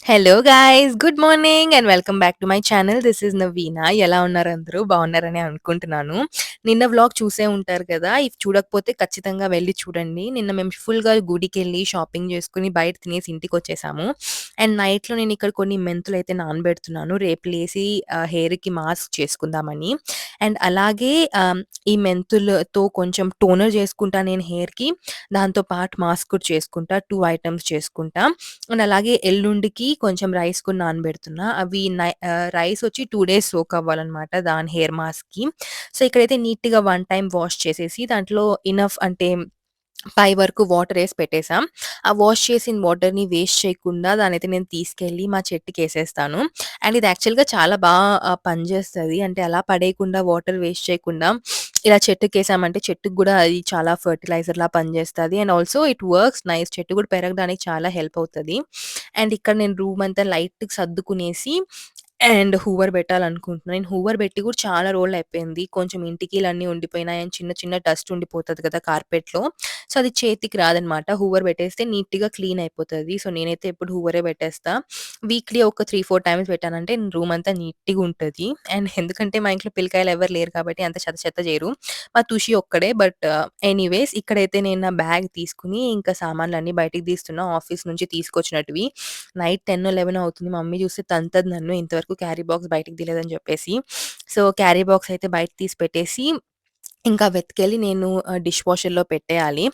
Hello guys! Good morning and welcome back to my channel. This is Naveena. ఎలా ఉన్నారు అందరూ? బాగున్నారని అనుకుంటున్నాను. నిన్న వ్లాగ్ చూసే ఉంటారు కదా! ఇఫ్ చూడకపోతే ఖచ్చితంగా వెళ్లి చూడండి. నిన్న మేము ఫుల్‌గా గుడికెళ్ళి షాపింగ్ చేసుకొని బయట తినేసి ఇంటికొచ్చేసాము. అండ్ నైట్‌లో నేను ఇక్కడ కొన్ని మెంతులైతే నానబెడుతున్నాను. రేపు లేసి హెయిర్‌కి మాస్క్ చేసుకుందామని. అండ్ అలాగే ఈ మెంతులతో కొంచెం టోనర్ చేసుకుంటా నేను హెయిర్‌కి. దాంతో పాటు మాస్క్ కూడా చేసుకుంటా. 2 ఐటెమ్స్ చేసుకుంటా. అండ్ అలాగే ఎల్లుండికి కొంచెం రైస్ కూడా నానబెడుతున్నా. రైస్ వచ్చి 2 డేస్ సోక్ అవ్వాలనమాట దాని హెయిర్ మాస్క్‌కి. సో, ఇక్కడైతే నీట్‌గా వన్ టైమ్ వాష్ చేసేసి దాంట్లో ఇనఫ్ అంటే పై వరకు వాటరేసి పెట్టేసాం. ఆ వాష్ చేసిన వాటర్‌ని వేస్ట్ చేయకుండా దాన్నయితే నేను తీసుకెళ్ళి మా చెట్టుకేసేస్తాను. అండ్ ఇది యాక్చువల్‌గా చాలా పనిచేస్తది. అంటే అలా పడేయకుండా వాటర్ వేస్ట్ చేయకుండా ఇలా చెట్టుకేసామంటే చెట్టుకి గూడా అది చాలా ఫెర్టిలైజర్‌లా పనిచేస్తది. And also it works nice. చెట్టు కూడా పెరగడానికి చాలా హెల్ప్ అవుతది. అండ్ ఇక్కడ నేను రూమ్ అంతా లైట్‌గా సర్దుకునేసి అండ్ హూవర్ పెట్టాలనుకుంటున్నా. నేను హూవర్ పెట్టి కూడా చాలా రోజులయిపోయింది. కొంచెం ఇంటికీలన్నీ ఉండిపోయినాయి అండ్ చిన్న చిన్న డస్ట్ ఉండిపోతది కదా కార్పెట్‌లో. సో, అది చేతికి రాదనమాట. హూవర్ పెట్టేస్తే నీట్‌గా క్లీన్ అయిపోతది. సో, నేనైతే ఎప్పుడు హూవరే పెట్టేస్తా. వీక్లీ ఒక 3, 4 టైమ్స్ పెట్టానంటే రూమ్ అంతా నీట్‌గా ఉంటది. అండ్ ఎందుకంటే మా ఇంట్లో పిల్లకాయలు ఎవరు లేరు కాబట్టి అంత చెత్త చెత్త చేయరు. మా తుషి ఒక్కడే. బట్ ఎనీవేస్ ఇక్కడైతే నేను నా బ్యాగ్ తీసుకొని ఇంకా సామాన్లన్నీ బయటికి తీస్తున్నా ఆఫీస్ నుంచి తీసుకొచ్చినటివి. నైట్ 10, 11 అవుతుంది. మమ్మీ చూస్తే తంతది నన్ను ఇంతవరకు క్యారీ బాక్స్ బయటికి తీయలేదని చెప్పేసి. సో, క్యారీ బాక్స్ అయితే బయట తీసి పెట్టేసి ఇంకా వెతికెళ్ళి నేను డిష్ వాషర్‌లో పెట్టేయాలి.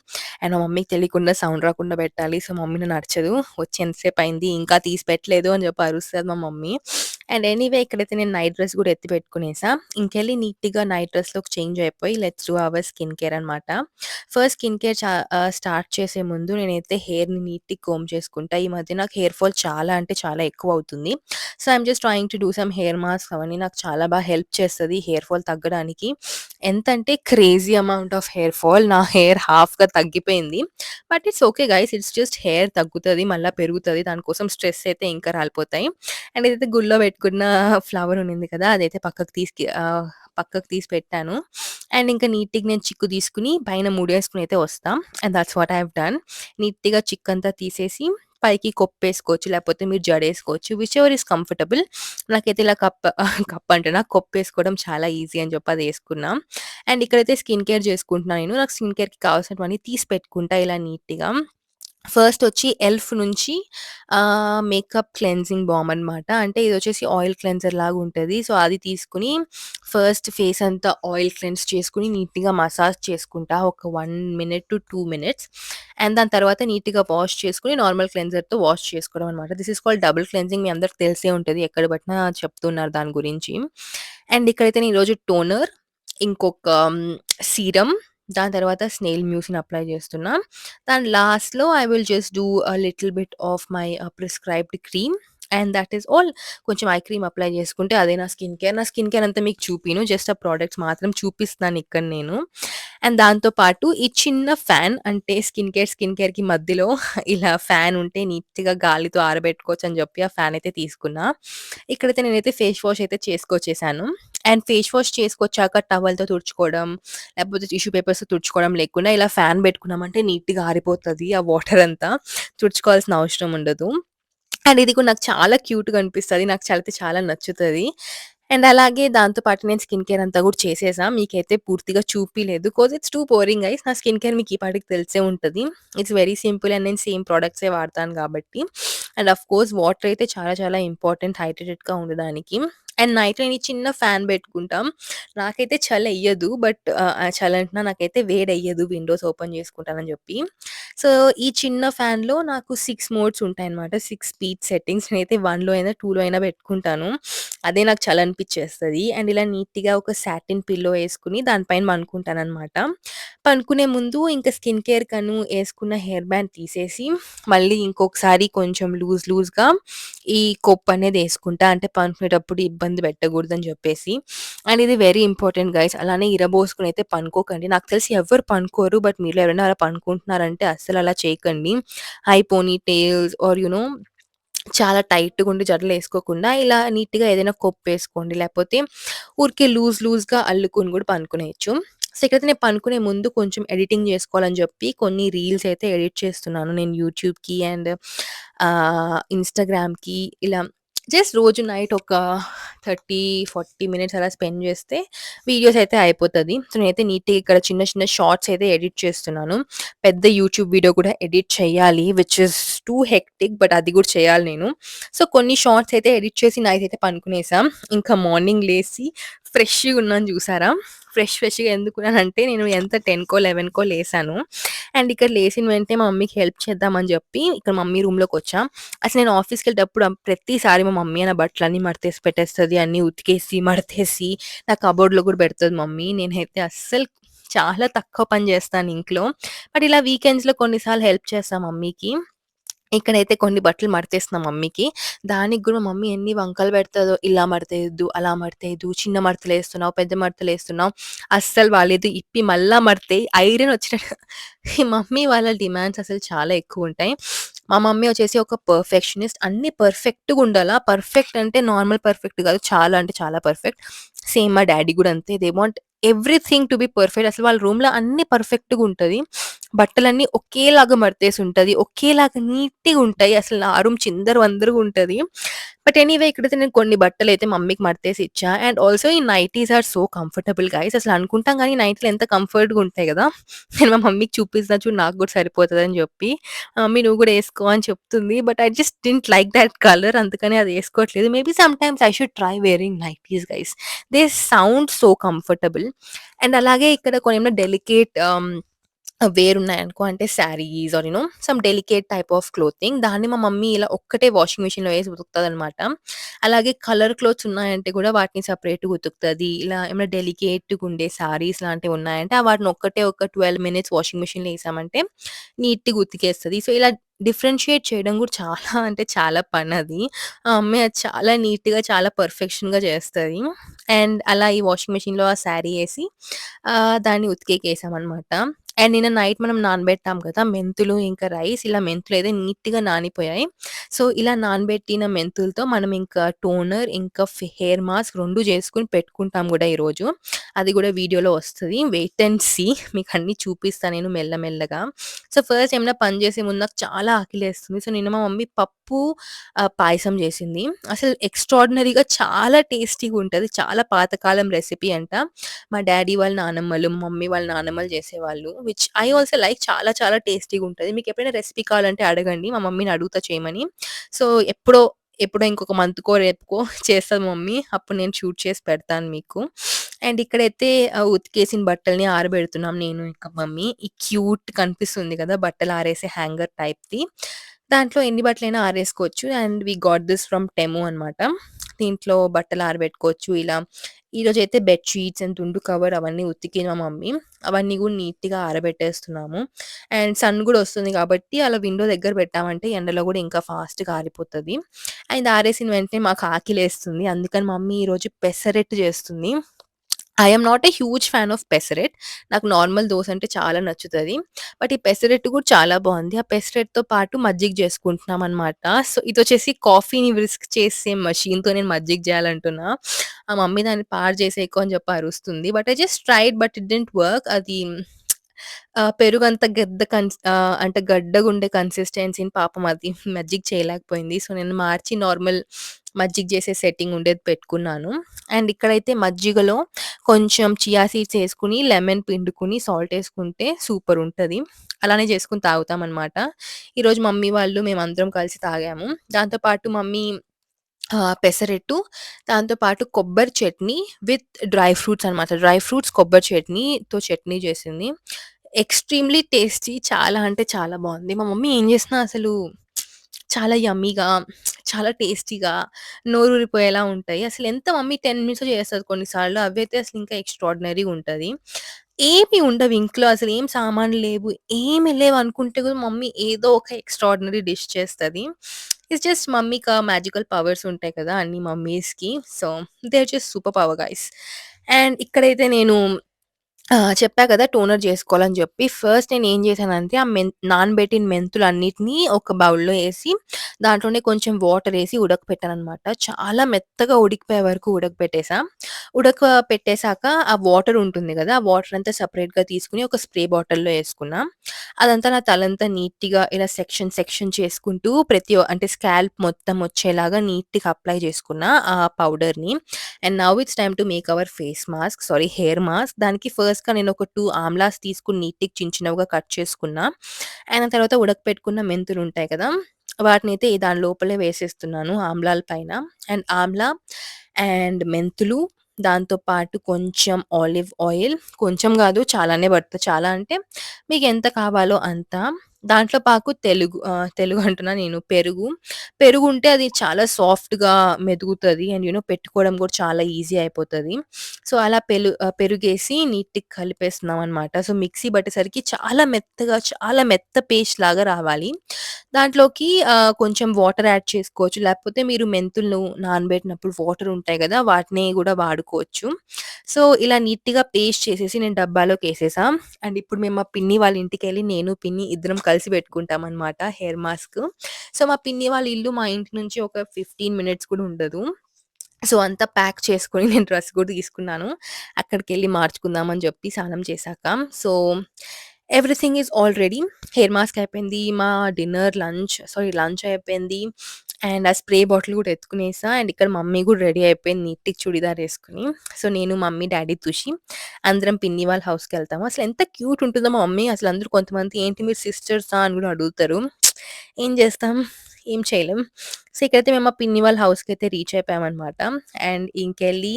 అండ్ మా మమ్మీకి తెలియకుండా సౌండ్ రాకుండా పెట్టాలి. సో, మమ్మీ నన్ను అరచదు. వచ్చి ఎంతసేపయింది ఇంకా తీసి పెట్టలేదు అని చెప్పి అరుస్తది మా మమ్మీ. అండ్ ఎనీవే ఇక్కడైతే నేను నైట్ డ్రెస్ కూడా ఎత్తి పెట్టుకునేసా. ఇంకెళ్ళి నీట్‌గా నైట్ డ్రెస్‌లోకి చేంజ్ అయిపోయి let's do our skin care అనమాట. ఫస్ట్ స్కిన్ కేర్ స్టార్ట్ చేసే ముందు నేనైతే హెయిర్‌ని నీట్‌గా కోంబ్ చేసుకుంటా. ఈ మధ్య నాకు హెయిర్ ఫాల్ చాలా అంటే చాలా ఎక్కువవుతుంది. So, I'm just trying to do some hair mask అవన్నీ నాకు చాలా హెల్ప్ చేస్తది హెయిర్ ఫాల్ తగ్గడానికి. ఎంతంటే crazy amount of hair fall. నా హెయిర్ హాఫ్‌గా తగ్గిపోయింది. But it's okay guys. It's just hair తగ్గుతది. మళ్ళా పెరుగుతది. దానికోసం స్ట్రెస్ అయితే ఇంకా రాలిపోతాయి. అండ్ ఏదైతే గుళ్ళో పెట్టుకున్న ఫ్లవర్ ఉండింది కదా! అదైతే పక్కకు తీసి పెట్టాను. అండ్ ఇంకా నీట్‌గా నేను చిక్కు తీసుకొని పైన ముడేసుకొని అయితే వస్తా. And that's what I have done. నీట్‌గా చిక్కంతా తీసేసి పైకి కొప్పేసుకోవచ్చు. లేకపోతే మీరు జడేసుకోవచ్చు. Whichever is comfortable. నాకైతే ఇలా కప్పంటున్నా కొప్పేసుకోవడం చాలా ఈజీ అని చెప్పి అదేసుకున్నా. అండ్ ఇక్కడైతే స్కిన్ కేర్ చేసుకుంటున్నా నేను. నాకు స్కిన్ కేర్‌కి కావాల్సినటువన్నీ తీసి పెట్టుకుంటా ఇలా నీట్‌గా. ఫస్ట్ వచ్చి ఎల్ఫ్ నుంచి మేకప్ క్లెన్జింగ్ బామ్ అనమాట. అంటే ఇదొచ్చేసి ఆయిల్ క్లెన్సర్ లాగా ఉంటది. సో, అది తీసుకొని ఫస్ట్ ఫేస్ అంతా ఆయిల్ క్లెన్స్ చేసుకొని నీట్‌గా మసాజ్ చేసుకుంటా. ఒక 1 మినిట్ టు 2 మినిట్స్. అండ్ దాని తర్వాత నీట్‌గా వాష్ చేసుకొని నార్మల్ క్లెన్సర్‌తో వాష్ చేసుకోవడం అనమాట. This is called double cleansing. మీ అందరికి తెలిసే ఉంటది. ఎక్కడ పట్టినా చెప్తున్నారు దాని గురించి. అండ్ ఇక్కడైతే నేను ఈరోజు టోనర్, ఇంకొక సీరమ్, దాని తర్వాత స్నేల్ మ్యూస్‌ని అప్లై చేస్తున్నా. దాని లాస్ట్‌లో I will just do little bit of my prescribed cream and that is all. కొంచెం ఐ క్రీమ్ అప్లై చేసుకుంటే అదే నా స్కిన్ కేర్. నా స్కిన్ కేర్ అంతా మీకు చూపియను. జస్ట్ ఆ ప్రొడక్ట్స్ మాత్రం చూపిస్తున్నాను ఇక్కడ నేను. అండ్ దాంతో పాటు ఈ చిన్న ఫ్యాన్ అంటే స్కిన్ కేర్‌కి మధ్యలో ఇలా ఫ్యాన్ ఉంటే నీట్‌గా గాలితో ఆరబెట్టుకోవచ్చు అని చెప్పి ఆ ఫ్యాన్ అయితే తీసుకున్నా. ఇక్కడైతే నేనైతే ఫేస్ వాష్ అయితే చేసుకొచ్చేసాను. అండ్ ఫేస్ వాష్ చేసుకొచ్చాక టవల్‌తో తుడుచుకోవడం, లేకపోతే టిష్యూ పేపర్స్‌తో తుడుచుకోవడం లేకుండా ఇలా ఫ్యాన్ పెట్టుకున్నామంటే నీట్‌గా ఆరిపోతది. ఆ వాటర్ అంతా తుడుచుకోవాల్సిన అవసరం ఉండదు. అండ్ ఇది కూడా నాకు చాలా క్యూట్‌గా అనిపిస్తది. నాకు చాలా నచ్చుతది. అండ్ అలాగే దాంతో పాటు నేను స్కిన్ కేర్ అంతా కూడా చేసేసా. మీకైతే పూర్తిగా చూపియలేదు. It's too boring guys. నా స్కిన్ కేర్ మీకు ఈ పాటికి తెలిసే ఉంటది. ఇట్స్ వెరీ సింపుల్ అండ్ నేను సేమ్ ప్రొడక్ట్సే వాడతాను కాబట్టి. అండ్ ఆఫ్‌కోర్స్ వాటర్ అయితే చాలా ఇంపార్టెంట్ హైడ్రేటెడ్‌గా ఉండడానికి. అండ్ నైట్ నేను ఈ చిన్న ఫ్యాన్ పెట్టుకుంటాం. నాకైతే చలెయ్యదు. బట్ చలంటున్నా నాకైతే వేడెయ్యదు విండోస్ ఓపెన్ చేసుకుంటానని చెప్పి. సో, ఈ చిన్న ఫ్యాన్‌లో నాకు 6 మోడ్స్ ఉంటాయన్నమాట. 6 స్పీడ్ సెట్టింగ్స్. నేనైతే 1లో అయినా, 2లో అయినా పెట్టుకుంటాను. అదే నాకు చలనిపిచ్చేస్తది. అండ్ ఇలా నీట్‌గా ఒక సాటిన్ పిల్లో యేసుకొని దానిపైన పనుకుంటాననమాట. పనుకునే ముందు ఇంకా స్కిన్ కేర్‌కను యేసుకున్న హెయిర్ బ్యాండ్ తీసేసి, మళ్ళీ ఇంకొకసారి కొంచెం లూజ్‌గా ఈ కొప్పనేది యేసుకుంటా. అంటే పనుకునేటప్పుడు ఇబ్బంది పెట్టకూడదని చెప్పేసి. అండ్ ఇది వెరీ ఇంపార్టెంట్ గైస్. అలానే ఇరబోసుకొనైతే పనుకోకండి. నాకు తెలిసి ఎవ్వరు పనుకోరు. బట్ మీలో ఎవరైనా అలా పనుకుంటున్నారంటే అస్సలలా చేయకండి. హై పోనీ టెయిల్స్ ఆర్ చాలా టైట్‌గుండి జడలేసుకోకుండా ఇలా నీట్‌గా ఏదైనా కొప్పేసుకోండి. లేపోతే ఊరికే లూజ్‌గా అల్లుకొని గూడా పనుకునేయొచ్చు. సో, ఇక్కడైతే నేను పనుకునే ముందు కొంచెం ఎడిటింగ్ జేసుకోవాలని జెప్పి కొన్ని రీల్స్ అయితే ఎడిట్ చేస్తున్నాను. నేను యూట్యూబ్‌కి అండ్ ఇన్‌స్టాగ్రామ్‌కి ఇలా జస్ట్ రోజు నైట్ ఒక 30, 40 మినిట్స్ అలా స్పెండ్ జేస్తే వీడియోస్ అయితే అయిపోతది. సో, నేనైతే నీట్‌గా ఇక్కడ చిన్న చిన్న షార్ట్స్ అయితే ఎడిట్ చేస్తున్నాను. పెద్ద యూట్యూబ్ వీడియో కూడా ఎడిట్ చేయాలి. Which is two hectic but అది గూడా చేయాలి నేను. సో, కొన్ని షార్ట్స్ అయితే ఎడిట్ చేసి నైట్ అయితే పనుకునేసా. ఇంకా మార్నింగ్ లేసి ఫ్రెష్‌గా ఉన్నాను జూసారా? ఫ్రెష్‌గా ఎందుకున్నానంటే నేను ఎంత 10కో, 11కో లేసాను. అండ్ ఇక్కడ లేసిన వెంటనే మా మమ్మీకి హెల్ప్ చేద్దామని జెప్పి ఇక్కడ మమ్మీ రూమ్‌లోకొచ్చా. అసలు నేను ఆఫీస్‌కెళ్ళేటప్పుడు ప్రతిసారి మా మమ్మీ నా బట్టలన్నీ మడతేసి పెట్టేస్తది. అన్నీ ఉతికేసి, మడతేసి నా కబోర్డ్‌లో గూడా పెడతది మమ్మీ. నేనైతే అస్సలు చాలా తక్కువ పని జేస్తాను ఇంట్లో. బట్ ఇలా వీకెండ్స్‌లో కొన్ని సార్లు హెల్ప్ చేస్తా మమ్మీకి. ఇక్కడైతే కొన్ని బట్టలు మడతేస్తున్నా మమ్మీకి. దానికి గూడా మమ్మీ ఎన్ని వంకలు పెడతదో, ఇలా మడతేయొద్దు, అలా మడతేయొద్దు, చిన్న మడతలేస్తున్నావు, పెద్ద మడతలేస్తున్నావు, అస్సలు బాలేదు, ఇప్పి మళ్ళా మడతేయి, ఐరన్ వచ్చినట్టు ఈ మమ్మీ వాళ్ళ డిమాండ్స్ అసలు చాలా ఎక్కువుంటాయి. మా మమ్మీ వచ్చేసి ఒక పర్ఫెక్షనిస్ట్. అన్నీ పర్ఫెక్ట్‌గుండాలా. పర్ఫెక్ట్ అంటే నార్మల్ పర్ఫెక్ట్ గాదు. చాలా అంటే చాలా పర్ఫెక్ట్. సేమ్ మా డ్యాడీ గూడా అంతే. They want everything to be perfect. అసలు వాళ్ళ రూమ్‌లో అన్నీ పర్ఫెక్ట్‌గుంటది. బట్టలన్నీ ఒకేలాగా మడతేసుంటది. ఒకేలాగా నీట్‌గుంటాయి. అసలు నా రూమ్ చిందరవందరగుంటది. బట్ ఎనీవే ఇక్కడైతే నేను కొన్ని బట్టలైతే మమ్మీకి మడతేసి ఇచ్చా. అండ్ ఆల్సో ఈ nighties are so comfortable guys. అసలు అనుకుంటాం గానీ నైటీలు ఎంత కంఫర్ట్‌గా ఉంటాయి గదా! నేను మా మమ్మీకి చూపిస్తున్నా చూడు నాకు గూడా సరిపోతదని జెప్పి. మమ్మీ నువ్వు గూడా ఏసుకో అని చెప్తుంది. But I just didn't like that colour అందుకని అది ఏసుకోవట్లేదు. Maybe sometimes I should try wearing nighties guys. They sound so comfortable. And అలాగే ఇక్కడ కొన్నేమో డెలికేట్ వేరున్నాయనుకో అంటే sarees are some delicate type of clothing దాన్ని మా మమ్మీ ఇలా ఒక్కటే వాషింగ్ మిషన్‌లో ఏసి ఉతుకుతదనమాట. అలాగే కలర్ క్లోత్స్ ఉన్నాయంటే కూడా వాటిని సెపరేట్‌గా ఉతుకుతది. ఇలా ఏమైనా డెలికేట్‌గా ఉండే శారీస్ లాంటివి ఉన్నాయంటే వాటిని ఒక్కటే ఒక 12 మినిట్స్ వాషింగ్ మిషన్‌లో ఏసామంటే నీట్‌గా ఉతికేస్తది. సో, ఇలా డిఫరెన్షియేట్ చేయడం కూడా చాలా అంటే చాలా పనది. ఆ అమ్మాయి అది చాలా నీట్‌గా, చాలా పర్ఫెక్షన్‌గా చేస్తది. అండ్ అలా ఈ వాషింగ్ మిషన్‌లో ఆ శారీ ఏసి దాన్ని ఉతికేకేసామనమాట. అండ్ నిన్న నైట్ మనం నానబెట్టాం కదా! మెంతులు ఇంకా రైస్ ఇలా మెంతులయితే నీట్‌గా నానిపోయాయి. సో, ఇలా నానబెట్టిన మెంతులతో మనం ఇంకా టోనర్, ఇంకా హెయిర్ మాస్క్ 2 చేసుకొని పెట్టుకుంటాం గూడా ఈరోజు. అది గూడా వీడియోలో వస్తది. వెయిట్ అండ్ సీ మీకన్నీ చూపిస్తా నేను మెల్లమెల్లగా. సో, ఫస్ట్ ఏమన్నా పని చేసే ముందు నాకు చాలా ఆకలేస్తుంది. సో, నిన్న మా మమ్మీ పప్పు పాయసం చేసింది. అసలు ఎక్స్ట్రార్డినరీగా చాలా టేస్టీగుంటది. చాలా పాతకాలం రెసిపీ అంట. మా డ్యాడీ వాళ్ళ నానమ్మలు, మమ్మీ వాళ్ళ నానమ్మలు చేసేవాళ్ళు. విచ్ ఐ ఆల్సో లైక్ చాలా చాలా టేస్టీగుంటది. మీకెప్పుడైనా రెసిపీ కావాలంటే అడగండి. మా మమ్మీని అడుగుతా చేయమని. సో, ఎప్పుడో ఇంకొక మంత్‌కో, రేపుకో చేస్తది మమ్మీ. అప్పుడు నేను షూట్ చేసి పెడతాను మీకు. అండ్ ఇక్కడైతే ఉతికేసిన బట్టల్ని ఆరబెడుతున్నాం నేను ఇంకా మమ్మీ. ఈ క్యూట్ కనిపిస్తుంది కదా! బట్టలు ఆరేసే హ్యాంగర్ టైప్‌ది. దాంట్లో ఎన్ని బట్టలైనా ఆరేసుకోవచ్చు. And we got this from Temu అనమాట. దీంట్లో బట్టలు ఆరబెట్టుకోవచ్చు. ఇలా ఈరోజైతే బెడ్ షీట్స్ అండ్ దుండు కవర్ అవన్నీ ఉతికిన మా మమ్మీ. అవన్నీ గూడా నీట్‌గా ఆరబెట్టేస్తున్నాము. అండ్ సన్ గూడా ఒస్తుంది గాబట్టి అలా విండో దగ్గర పెట్టామంటే ఎండలో గూడా ఇంకా ఫాస్ట్‌గా ఆరిపోతది. అండ్ ఆరేసిన వెంటనే మాకు ఆకలేస్తుంది. అందుకని మమ్మీ ఈరోజు పెసరట్టు చేస్తుంది. I am not a huge fan of pesarattu. నాకు నార్మల్ దోస అంటే చాలా నచ్చుతది. బట్ ఈ పెసరట్టు కూడా చాలా బావుంది. ఆ పెసరట్టుతో పాటు మజ్జిగ చేసుకుంటున్నామనమాట. సో, ఇదొచ్చేసి కాఫీని విస్క్ చేసే మెషిన్‌తో నేను మజ్జిగ చేయాలంటున్నా. ఆ మమ్మీ దాన్ని పాడు చేసేయకు అని చెప్పి అరుస్తుంది. But I just tried but it didn't work. అది పెరుగంత అంటే గడ్డగుండే కన్సిస్టెన్సీని పాపం అది మజ్జిగ చేయలేకపోయింది. సో, నేను మార్చి నార్మల్ మజ్జిగ చేసే సెట్టింగ్ ఉండేది పెట్టుకున్నాను. అండ్ ఇక్కడైతే మజ్జిగలో కొంచెం చియా సీడ్స్ ఏసుకొని, లెమన్ పిండుకొని, సాల్ట్ ఏసుకుంటే సూపరుంటది. అలానే చేసుకొని తాగుతామనమాట. ఈరోజు మమ్మీ వాళ్ళు మేమందరం కలిసి తాగాము. దాంతో పాటు మమ్మీ పెసరట్టు, దాంతో పాటు కొబ్బరి చట్నీ విత్ డ్రై ఫ్రూట్స్ అనమాట. డ్రై ఫ్రూట్స్, కొబ్బరి చట్నీతో చట్నీ చేసింది. ఎక్స్‌ట్రీమ్‌లీ టేస్టీ చాలా అంటే చాలా బావుంది. మా మమ్మీ ఏం చేసినా అసలు చాలా యమ్మీగా, చాలా టేస్టీగా, నోరూరిపోయేలా ఉంటాయి. అసలెంత మమ్మీ 10 మినిట్స్‌లో చేస్తది కొన్నిసార్లు. అవైతే అసలు ఇంకా ఎక్స్‌ట్రార్డినరీగా ఉంటది. ఏమి ఉండవు ఇంట్లో అసలేం సామాన్లు లేవు. ఏమి లేవనుకుంటే కూడా మమ్మీ ఏదో ఒక ఎక్స్‌ట్రార్డినరీ డిష్ చేస్తది. ఇట్స్ జస్ట్ మమ్మీకా మ్యాజికల్ పవర్స్ ఉంటాయి కదా! అన్ని మమ్మీస్‌కి. So, they are just super power guys. And ఇక్కడైతే నేను చెప్పా కదా! టోనర్ జేసుకోవాలని జెప్పి, ఫస్ట్ నేనేం జేశానంటే, ఆ నానబెట్టిన మెంతులన్నిటిని ఒక బౌల్‌లో ఏసి, దాంట్లోనే కొంచెం వాటరేసి ఉడకపెట్టాననమాట. చాలా మెత్తగా ఉడికిపోయే వరకు ఉడకపెట్టేసా. పెట్టేసాక ఆ వాటర్ ఉంటుంది గదా! ఆ వాటర్ అంతా సెపరేట్‌గా తీసుకొని ఒక స్ప్రే బాటిల్‌లో యేసుకున్నా. అదంతా నా తలంతా నీట్‌గా ఇలా సెక్షన్, సెక్షన్ చేసుకుంటూ అంటే స్కాల్ప్ మొత్తం వచ్చేలాగా నీట్‌గా అప్లై చేసుకున్నా ఆ పౌడర్‌ని. And now it's time to make our face mask hair mask. దానికి ఫస్ట్‌గా నేను ఒక 2 ఆమ్లాస్ తీసుకొని నీట్‌గా చిన్నగా కట్ చేసుకున్నా. అండ్ ఆ తర్వాత ఉడకపెట్టుకున్న మెంతులుంటాయి కదా! వాటినైతే దాని లోపలే వేసేస్తున్నాను ఆమ్లాల పైన. అండ్ అండ్ మెంతులు, దాంతో పాటు కొంచెం ఆలివ్ ఆయిల్, కొంచెం గాదు చాలానే పడతది. చాలా అంటే మీకెంత కావాలో అంత. దాంట్లో తెలుగు అంటున్నా నేను పెరుగు. పెరుగుంటే అది చాలా సాఫ్ట్‌గా మెదుగుతది. అండ్ పెట్టుకోవడం కూడా చాలా ఈజీ అయిపోతది. సో, అలా పెరుగేసి నీట్‌గా కలిపేస్తున్నామనమాట. సో, మిక్సీ పట్టేసరికి చాలా మెత్త పేస్ట్ లాగా రావాలి. దాంట్లోకి కొంచెం వాటర్ యాడ్ చేసుకోవచ్చు. లేకపోతే మీరు మెంతులను నానబెట్టినప్పుడు వాటర్ ఉంటాయి గదా! వాటిని గూడా వాడుకోవచ్చు. సో, ఇలా నీట్‌గా పేస్ట్ చేసేసి నేను డబ్బాలోకేసేసా. అండ్ ఇప్పుడు మేము మా పిన్ని వాళ్ళ ఇంటికెళ్ళి నేను, పిన్ని ఇద్దరం కలిసి పెట్టుకుంటామనమాట హెయిర్ మాస్క్. సో, మా పిన్ని వాళ్ళ ఇల్లు మా ఇంటి నుంచి ఒక 15 మినిట్స్ కూడా ఉండదు. సో, అంతా ప్యాక్ చేసుకొని నేను డ్రెస్ కూడా తీసుకున్నాను. అక్కడికెళ్ళి మార్చుకుందాం అని చెప్పి స్నానం చేశాక. So, everything is all ready. Hair mask అయిపోయింది. మా లంచ్ అయిపోయింది. అండ్ ఆ స్ప్రే బాటిల్ కూడా ఎత్తుకునేసా. అండ్ ఇక్కడ మమ్మీ కూడా రెడీ అయిపోయింది నీట్‌గా చుడిదార్ ఏసుకొని. సో, నేను, మమ్మీ, డ్యాడీ, తుషి అందరం పిన్ని వాళ్ళ హౌస్‌కెళ్తాము. అసలెంత క్యూట్ ఉంటుందో మా మమ్మీ. అసలందరూ కొంతమంది ఏంటి మీరు సిస్టర్సా అని కూడా అడుగుతారు. ఏం చేస్తాం? ఏం చేయలేం. సో, ఇక్కడైతే మేము మా పిన్ని వాళ్ళ హౌస్‌కైతే రీచ్ అయిపోయామనమాట. అండ్ ఇంకెళ్ళి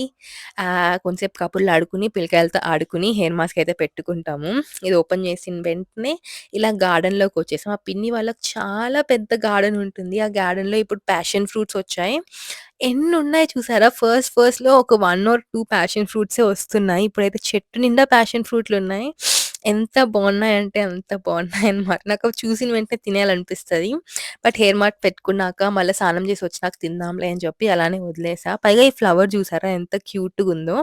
కొంసేపు కబుర్లాడుకుని, పిల్లకాయలతో ఆడుకుని హెయిర్ మాస్క్ అయితే పెట్టుకుంటాము. ఇది ఓపెన్ చేసిన వెంటనే ఇలా గార్డెన్‌లోకొచ్చేసాం. మా పిన్ని వాళ్ళకి చాలా పెద్ద గార్డెన్ ఉంటుంది. ఆ గార్డెన్‌లో ఇప్పుడు ప్యాషన్ ఫ్రూట్స్ వచ్చాయి. ఎన్నున్నాయి చూసారా? ఫస్ట్‌లో ఒక 1 ఆర్ 2 ప్యాషన్ ఫ్రూట్సే వస్తున్నాయి. ఇప్పుడైతే చెట్టు నిండా ప్యాషన్ ఫ్రూట్‌లున్నాయి. ఎంత బావున్నాయంటే అంత బావున్నాయన్నమాట. నాకవి చూసిన వెంటనే తినేయాలనిపిస్తది. బట్ హెయిర్ మాస్క్ పెట్టుకున్నాక మళ్ళా స్నానం చేసి వచ్చినాక తిందాంలే అని చెప్పి అలానే వదిలేసా. పైగా ఈ ఫ్లవర్ చూసారా ఎంత క్యూట్‌గుందో.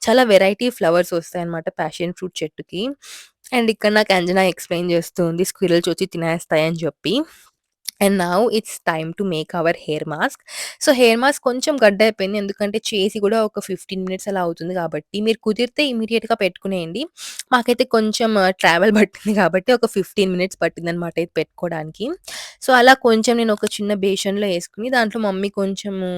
చాలా వెరైటీ ఫ్లవర్స్ వస్తాయన్నమాట ప్యాషన్ ఫ్రూట్ చెట్టుకి. అండ్ ఇక్కడ నాకు అంజనా ఎక్స్‌ప్లెయిన్ చేస్తూ ఉంది స్క్విరల్స్ వచ్చి తినేస్తాయని చెప్పి. And now it's time to make our hair mask. So, hair mask కొంచెం గడ్డయిపోయింది. ఎందుకంటే చేసి గూడా ఒక 15 మినిట్స్ అలా అవుతుంది గాబట్టి, మీరు కుదిరితే ఇమ్మీడియేట్‌గా పెట్టుకునేయండి. మాకైతే కొంచెం ట్రావెల్ పట్టింది గాబట్టి, ఒక 15 మినిట్స్ పట్టిందనమాట ఇది పెట్టుకోడానికి. సో, అలా కొంచెం నేను ఒక చిన్న బేషన్‌లో యేసుకొని, దాంట్లో మమ్మీ కొంచెము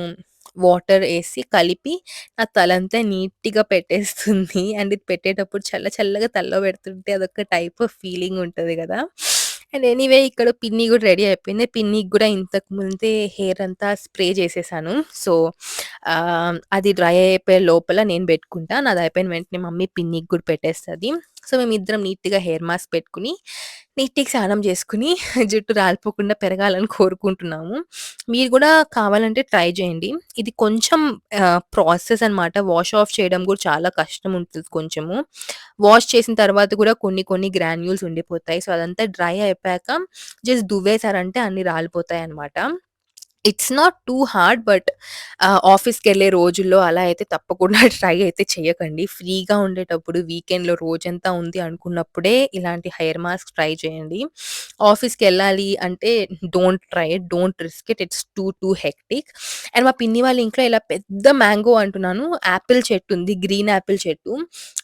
వాటర్ యేసి కలిపి, నా తలంతా నీట్‌గా పెట్టేస్తుంది. అండ్ ఇది పెట్టేటప్పుడు చల్లగా తలలో పెడుతుంటే అదొక టైప్ ఆఫ్ ఫీలింగ్ ఉంటది గదా! అండ్ ఎనీవే ఇక్కడ పిన్ని గూడా రెడీ అయిపోయింది. పిన్నికి గూడా ఇంతకు ముందే హెయిర్ అంతా స్ప్రే చేసేసాను. సో, అది డ్రై అయిపోయే లోపల నేను బెట్టుకుంటా. నాది అయిపోయిన వెంటనే మమ్మీ పిన్నికి గూడా పెట్టేస్తది. సో, మేమిద్దరం నీట్‌గా హెయిర్ మాస్క్ పెట్టుకొని, నీట్‌గా స్నానం చేసుకొని, జుట్టు రాలిపోకుండా పెరగాలని కోరుకుంటున్నాము. మీరు గూడా కావాలంటే ట్రై చేయండి. ఇది కొంచెం ప్రాసెస్ అన్నమాట. వాష్ ఆఫ్ చేయడం గూడా చాలా కష్టం ఉంటది కొంచెము. వాష్ చేసిన తర్వాత కూడా కొన్ని గ్రాన్యూల్స్ ఉండిపోతాయి. సో, అదంతా డ్రై అయిపోయాక జస్ట్ దువ్వేసారంటే అన్నీ రాలిపోతాయన్నమాట. It's not too hard but ఆఫీస్‌కెళ్ళే రోజుల్లో అలా అయితే తప్పకుండా ట్రై అయితే చేయకండి. ఫ్రీగా ఉండేటప్పుడు వీకెండ్‌లో రోజంతా ఉంది అనుకున్నప్పుడే ఇలాంటి హెయిర్ మాస్క్ ట్రై చేయండి. ఆఫీస్‌కెళ్ళాలి అంటే don't try it. Don't risk it. It's two hectic. And మా పిన్ని వాళ్ళ ఇంట్లో ఇలా పెద్ద మ్యాంగో అంటున్నాను. యాపిల్ చెట్టు ఉంది. గ్రీన్ యాపిల్ చెట్టు.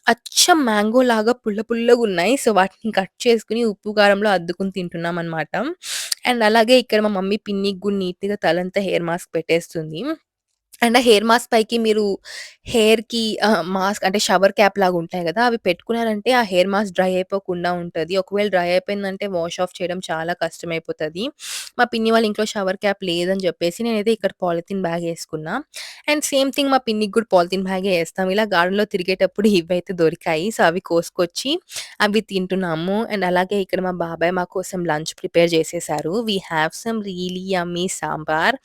అచ్చం మ్యాంగో లాగా పుల్లగున్నాయి. సో, వాటిని కట్ చేసుకొని ఉప్పు, కారంలో అద్దుకొని తింటున్నామనమాట. అండ్ అలాగే ఇక్కడ మా మమ్మీ పిన్నికి గూడా నీట్‌గా తలంతా హెయిర్ మాస్క్ పెట్టేస్తుంది. అండ్ ఆ హెయిర్ మాస్క్ పైకి మీరు మాస్క్ అంటే షవర్ క్యాప్ లాగా ఉంటాయి గదా! అవి పెట్టుకున్నారంటే ఆ హెయిర్ మాస్క్ డ్రై అయిపోకుండా ఉంటది. ఒకవేళ డ్రై అయిపోయిందంటే వాష్ ఆఫ్ చేయడం చాలా కష్టమైపోతది. మా పిన్ని వాళ్ళ ఇంట్లో షవర్ క్యాప్ లేదని జెప్పేసి నేనైతే ఇక్కడ పాలిథీన్ బ్యాగ్ యేసుకున్నా. అండ్ సేమ్ థింగ్ మా పిన్నికి గూడా పాలిథీన్ బ్యాగే యేస్తాం. ఇలా గార్డెన్‌లో తిరిగేటప్పుడు ఇవైతే దొరికాయి. సో, అవి కోసుకొచ్చి అవి తింటున్నాము. అండ్ అలాగే ఇక్కడ మా బాబాయ్ మా కోసం లంచ్ ప్రిపేర్ చేసేసారు. We have some really yummy sambar,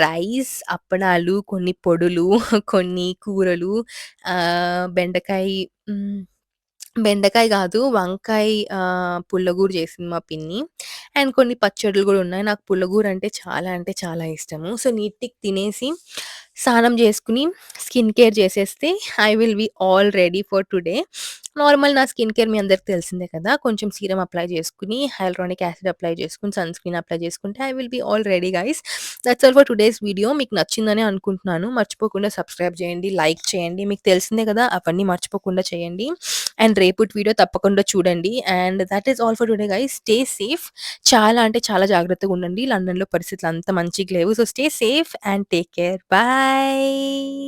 rice, అప్పడాలు, కొన్ని పొడులు, కొన్ని కూరలు, బెండకాయ హ్మ్. బెండకాయ గాదు. వంకాయ పుల్లగూర చేసింది మా పిన్ని. అండ్ కొన్ని పచ్చడ్లు గూడా ఉన్నాయి. నాకు పుల్లగూర అంటే చాలా ఇష్టము. సో, నీట్‌గా తినేసి స్నానం జేసుకొని, స్కిన్ కేర్ చేసేస్తే I will be all ready for today. Normal నా స్కిన్ కేర్ మీ అందరికి తెలిసిందే కదా! కొంచెం సీరమ్ అప్లై చేసుకొని, హైయాలూరోనిక్ యాసిడ్ అప్లై చేసుకొని, సన్ స్క్రీన్ అప్లై చేసుకుంటే I will be all ready guys. That's all for today's video. మీకు నచ్చిందనే అనుకుంటున్నాను. మర్చిపోకుండా సబ్స్క్రైబ్ చేయండి, లైక్ చేయండి. మీకు తెలిసిందే కదా! అవన్నీ మర్చిపోకుండా చేయండి. అండ్ రేపటి వీడియో తప్పకుండా చూడండి. And that is all for today guys. Stay safe. చాలా అంటే చాలా జాగ్రత్తగా ఉండండి. లండన్‌లో పరిస్థితులు అంత మంచిగా లేవు. So, stay safe and take care. Bye.